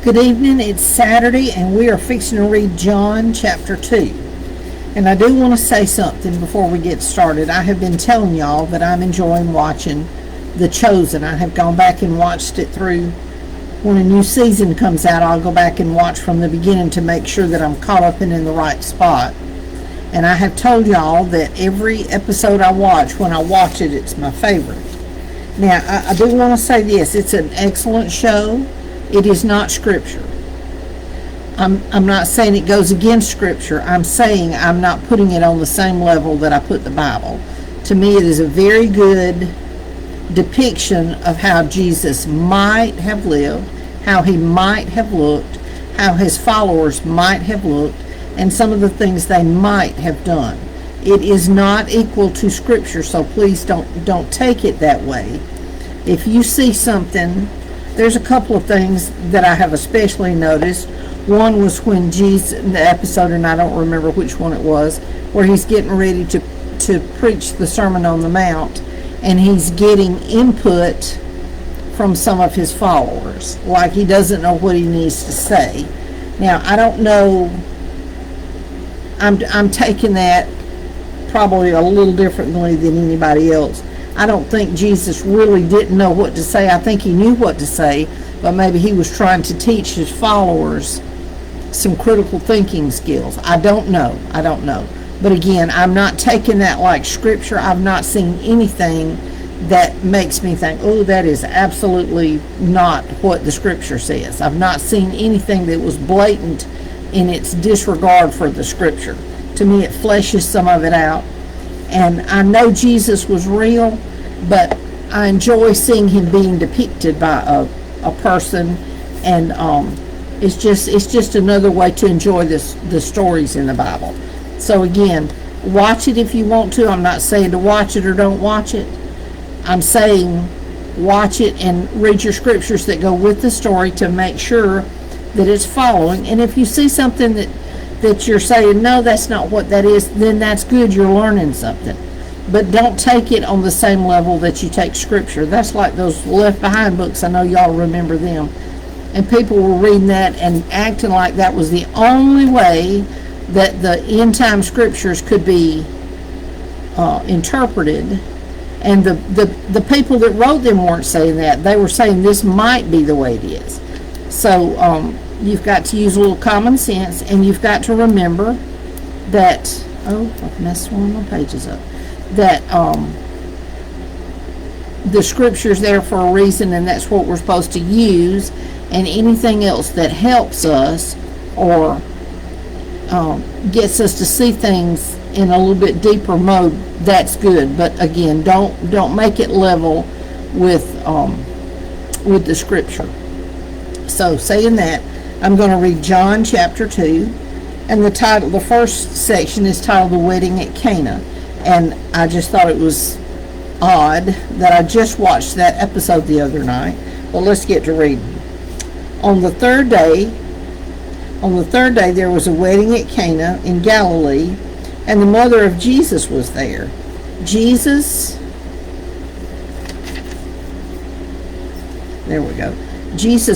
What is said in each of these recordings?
Good evening. It's Saturday, and we are fixing to read John chapter 2. And I do want to say something before we get started. I have been telling y'all that I'm enjoying watching The Chosen. I have gone back and watched it through. When a new season comes out, I'll go back and watch from the beginning to make sure that I'm caught up and in the right spot. And I have told y'all that every episode I watch, when I watch it, it's my favorite. Now, I do want to say this. It's an excellent show. It is not Scripture. I'm not saying it goes against Scripture. I'm saying I'm not putting it on the same level that I put the Bible. To me, it is a very good depiction of how Jesus might have lived, how he might have looked, how his followers might have looked, and some of the things they might have done. It is not equal to Scripture, so please don't take it that way. If you see something, there's a couple of things that I have especially noticed. One was when Jesus, in the episode, and I don't remember which one it was, where he's getting ready to preach the Sermon on the Mount, and he's getting input from some of his followers, like he doesn't know what he needs to say. Now, I don't know, I'm taking that probably a little differently than anybody else. I don't think Jesus really didn't know what to say. I think he knew what to say, but maybe he was trying to teach his followers some critical thinking skills. I don't know. But again, I'm not taking that like Scripture. I've not seen anything that makes me think, oh, that is absolutely not what the Scripture says. I've not seen anything that was blatant in its disregard for the Scripture. To me, it fleshes some of it out. And I know Jesus was real, but I enjoy seeing him being depicted by a person, and it's just another way to enjoy the stories in the Bible. So again, watch it if you want to. I'm not saying to watch it or don't watch it. I'm saying watch it and read your scriptures that go with the story to make sure that it's following. And if you see something that you're saying, no, that's not what that is, then that's good, you're learning something. But don't take it on the same level that you take Scripture. That's like those Left Behind books. I know y'all remember them. And people were reading that and acting like that was the only way that the end time Scriptures could be interpreted. And the people that wrote them weren't saying that. They were saying this might be the way it is. So you've got to use a little common sense, and you've got to remember that, I've messed one of my pages up, that the Scripture's there for a reason, and that's what we're supposed to use, and anything else that helps us or gets us to see things in a little bit deeper mode, that's good. But again, don't make it level with the Scripture. So saying that, I'm going to read John chapter 2, and the first section is titled The Wedding at Cana. And I just thought it was odd that I just watched that episode the other night. Well, let's get to reading. On the third day there was a wedding at Cana in Galilee, and the mother of Jesus was there. Jesus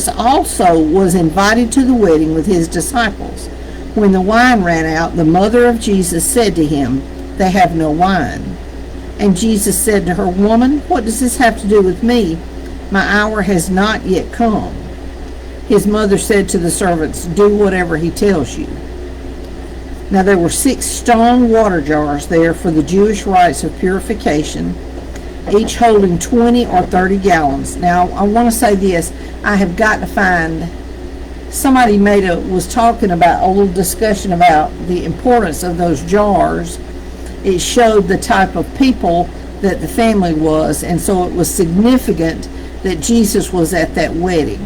also was invited to the wedding with his disciples. When the wine ran out, the mother of Jesus said to him, "They have no wine." And Jesus said to her, "Woman, what does this have to do with me? My hour has not yet come." His mother said to the servants, "Do whatever he tells you." Now there were 6 stone water jars there for the Jewish rites of purification, each holding 20 or 30 gallons. Now, I want to say this. I have got to find, somebody was talking about, a little discussion about the importance of those jars. It showed the type of people that the family was, and so it was significant that Jesus was at that wedding.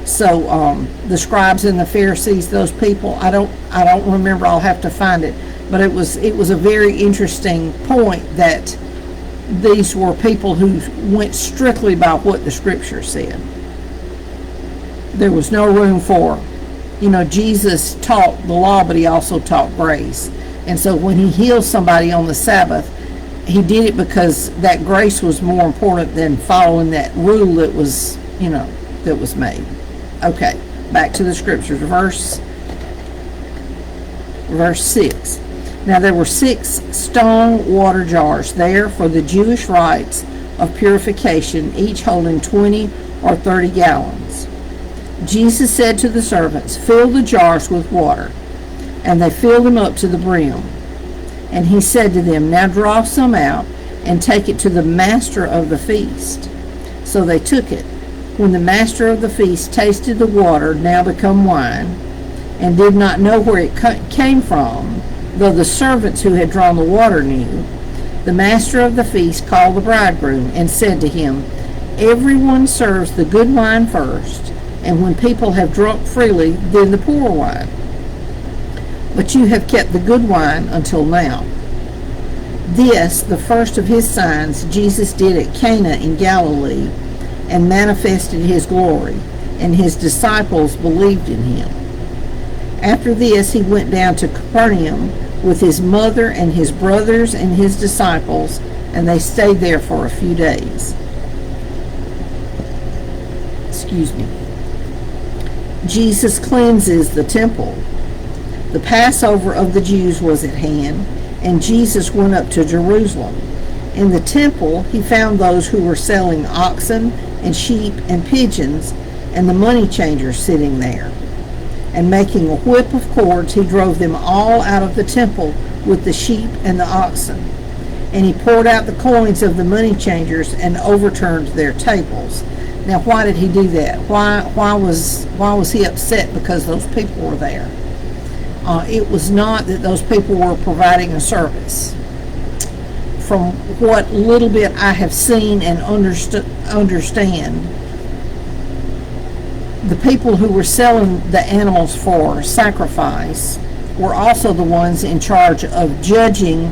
So the scribes and the Pharisees, those people, I don't remember. I'll have to find it. But it was a very interesting point that these were people who went strictly by what the Scripture said. There was no room for, Jesus taught the law, but he also taught grace. And so when he healed somebody on the Sabbath, he did it because that grace was more important than following that rule that was made. Okay, Back to the scriptures, verse 6. Now there were 6 stone water jars there for the Jewish rites of purification, each holding 20 or 30 gallons. Jesus said to the servants, "Fill the jars with water." And they filled them up to the brim. And he said to them, "Now draw some out and take it to the master of the feast." So they took it. When the master of the feast tasted the water, now become wine, and did not know where it came from, though the servants who had drawn the water knew, the master of the feast called the bridegroom and said to him, "Everyone serves the good wine first, and when people have drunk freely, then the poor wine. But you have kept the good wine until now." This, the first of his signs, Jesus did at Cana in Galilee, and manifested his glory, and his disciples believed in him. After this, he went down to Capernaum with his mother and his brothers and his disciples, and they stayed there for a few days. Jesus cleanses the temple. The Passover of the Jews was at hand, and Jesus went up to Jerusalem. In the temple, he found those who were selling oxen and sheep and pigeons, and the money changers sitting there. And making a whip of cords, he drove them all out of the temple with the sheep and the oxen. And he poured out the coins of the money changers and overturned their tables. Now, why did he do that? Why was he upset because those people were there? It was not that those people were providing a service. From what little bit I have seen and understand, the people who were selling the animals for sacrifice were also the ones in charge of judging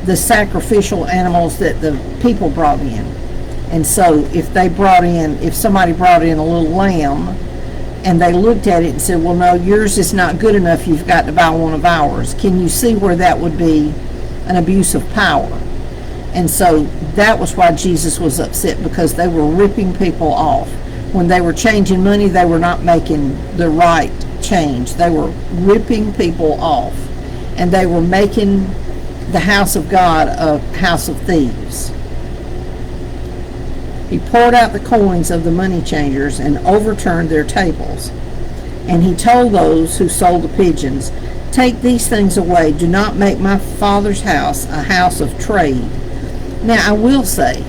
the sacrificial animals that the people brought in. And so if somebody brought in a little lamb, and they looked at it and said, "Well, no, yours is not good enough, you've got to buy one of ours," can you see where that would be an abuse of power? And so that was why Jesus was upset, because they were ripping people off. When they were changing money, they were not making the right change. They were ripping people off, and they were making the house of God a house of thieves. He poured out the coins of the money changers and overturned their tables. And he told those who sold the pigeons, "Take these things away. Do not make my Father's house a house of trade." Now, I will say,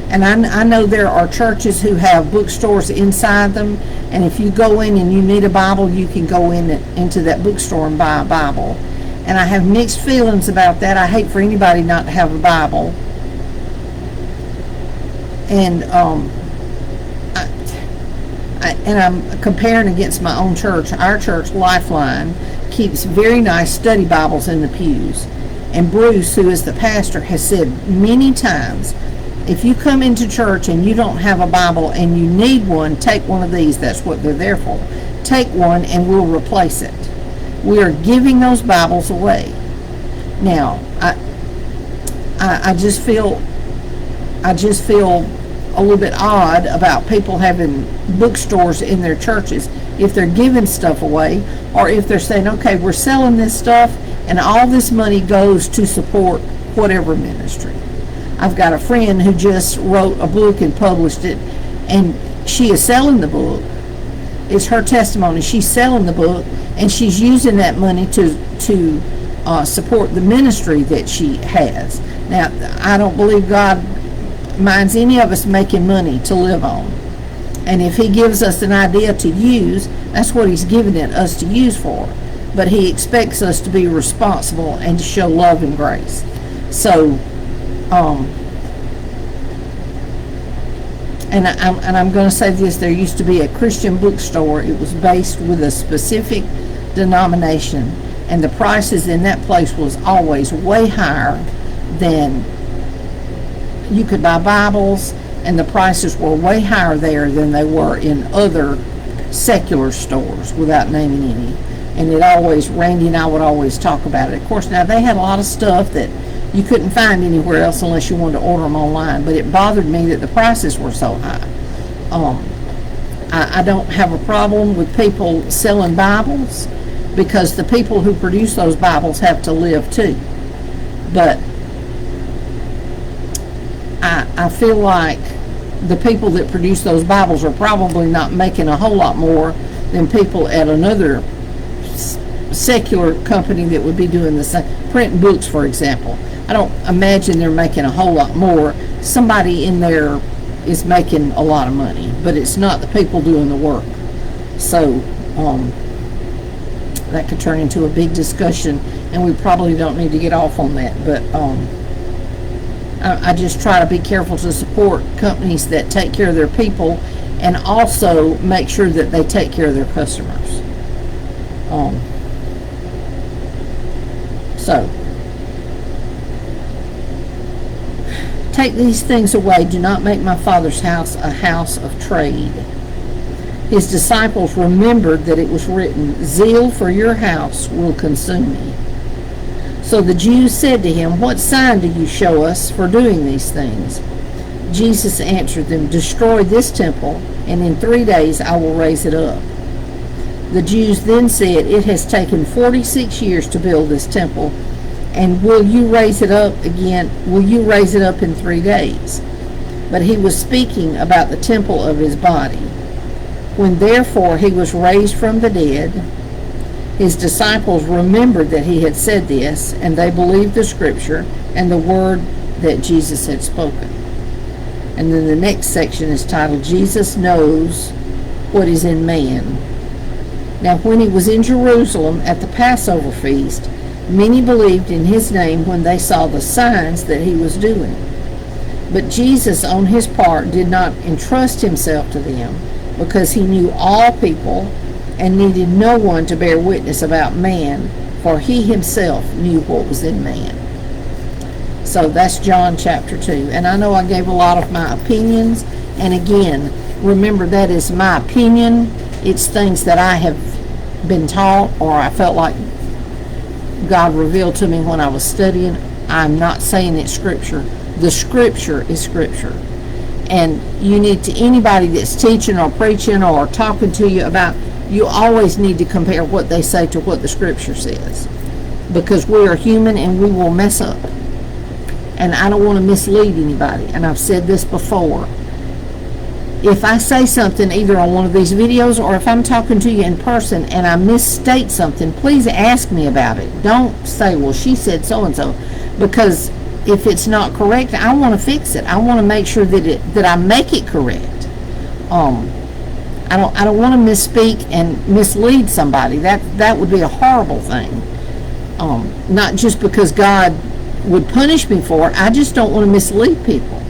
and I know there are churches who have bookstores inside them, and if you go in and you need a Bible, you can go into that bookstore and buy a Bible. And I have mixed feelings about that. I hate for anybody not to have a Bible. And I'm comparing against my own church. Our church, Lifeline, keeps very nice study Bibles in the pews. And Bruce, who is the pastor, has said many times, if you come into church and you don't have a Bible and you need one, take one of these. That's what they're there for. Take one and we'll replace it. We are giving those Bibles away. Now, I just feel a little bit odd about people having bookstores in their churches if they're giving stuff away, or if they're saying, okay, we're selling this stuff and all this money goes to support whatever ministry. I've got a friend who just wrote a book and published it, and she is selling the book. It's her testimony. She's selling the book, and she's using that money to support the ministry that she has. Now, I don't believe God minds any of us making money to live on. And if he gives us an idea to use, that's what he's giving it us to use for. But he expects us to be responsible and to show love and grace. So, and I'm going to say this, there used to be a Christian bookstore. It was based with a specific denomination, and the prices in that place was always way higher than you could buy Bibles, and the prices were way higher there than they were in other secular stores, without naming any. And Randy and I would always talk about it. Of course, now they had a lot of stuff that you couldn't find anywhere else unless you wanted to order them online, but it bothered me that the prices were so high. I don't have a problem with people selling Bibles, because the people who produce those Bibles have to live too. But I feel like the people that produce those Bibles are probably not making a whole lot more than people at another secular company that would be doing the same, printing books, for example. I don't imagine they're making a whole lot more. Somebody in there is making a lot of money, but it's not the people doing the work. So that could turn into a big discussion, and we probably don't need to get off on that. But I just try to be careful to support companies that take care of their people and also make sure that they take care of their customers. So, take these things away. Do not make my Father's house a house of trade. His disciples remembered that it was written, zeal for your house will consume me. So the Jews said to him, what sign do you show us for doing these things? Jesus answered them, destroy this temple, and in 3 days I will raise it up. The Jews then said, it has taken 46 years to build this temple, and will you raise it up again? Will you raise it up in 3 days? But he was speaking about the temple of his body. When therefore he was raised from the dead, his disciples remembered that he had said this, and they believed the scripture and the word that Jesus had spoken. And then the next section is titled, Jesus Knows What Is in Man. Now when he was in Jerusalem at the Passover feast, many believed in his name when they saw the signs that he was doing. But Jesus on his part did not entrust himself to them, because he knew all people and needed no one to bear witness about man, for he himself knew what was in man. So that's John chapter 2. And I know I gave a lot of my opinions, and again, remember that is my opinion. It's things that I have been taught, or I felt like God revealed to me when I was studying. I'm not saying it's scripture. The scripture is scripture. And you need to, anybody that's teaching or preaching or talking to you about, you always need to compare what they say to what the scripture says, because we are human and we will mess up, and I don't want to mislead anybody. And I've said this before, if I say something either on one of these videos or if I'm talking to you in person and I misstate something, please ask me about it. Don't say, well, she said so and so, because if it's not correct, I want to fix it. I want to make sure that I make it correct. I don't want to misspeak and mislead somebody. That would be a horrible thing. Not just because God would punish me for it. I just don't want to mislead people.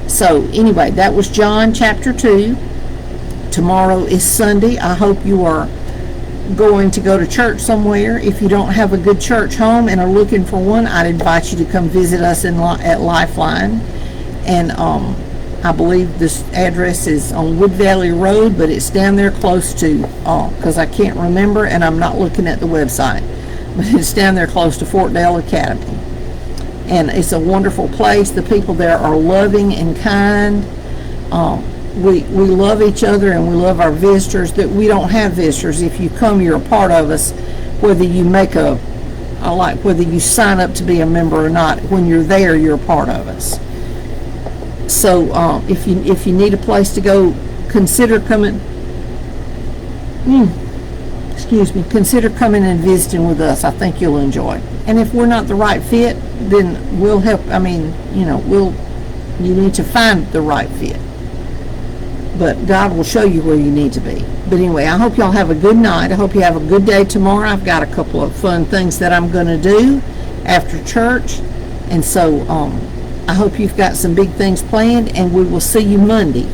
So anyway, that was John chapter 2. Tomorrow is Sunday. I hope you are going to go to church somewhere. If you don't have a good church home and are looking for one, I'd invite you to come visit us at Lifeline. And I believe this address is on Wood Valley Road, but it's down there close to, because I can't remember and I'm not looking at the website, but it's down there close to Fort Dale Academy. And it's a wonderful place. The people there are loving and kind. We love each other and we love our visitors. That we don't have visitors. If you come, you're a part of us, whether you make whether you sign up to be a member or not. When you're there, you're a part of us. So if you need a place to go, consider coming. Consider coming and visiting with us. I think you'll enjoy. And if we're not the right fit, then we'll help. You need to find the right fit. But God will show you where you need to be. But anyway, I hope y'all have a good night. I hope you have a good day tomorrow. I've got a couple of fun things that I'm going to do after church. And so I hope you've got some big things planned, and we will see you Monday.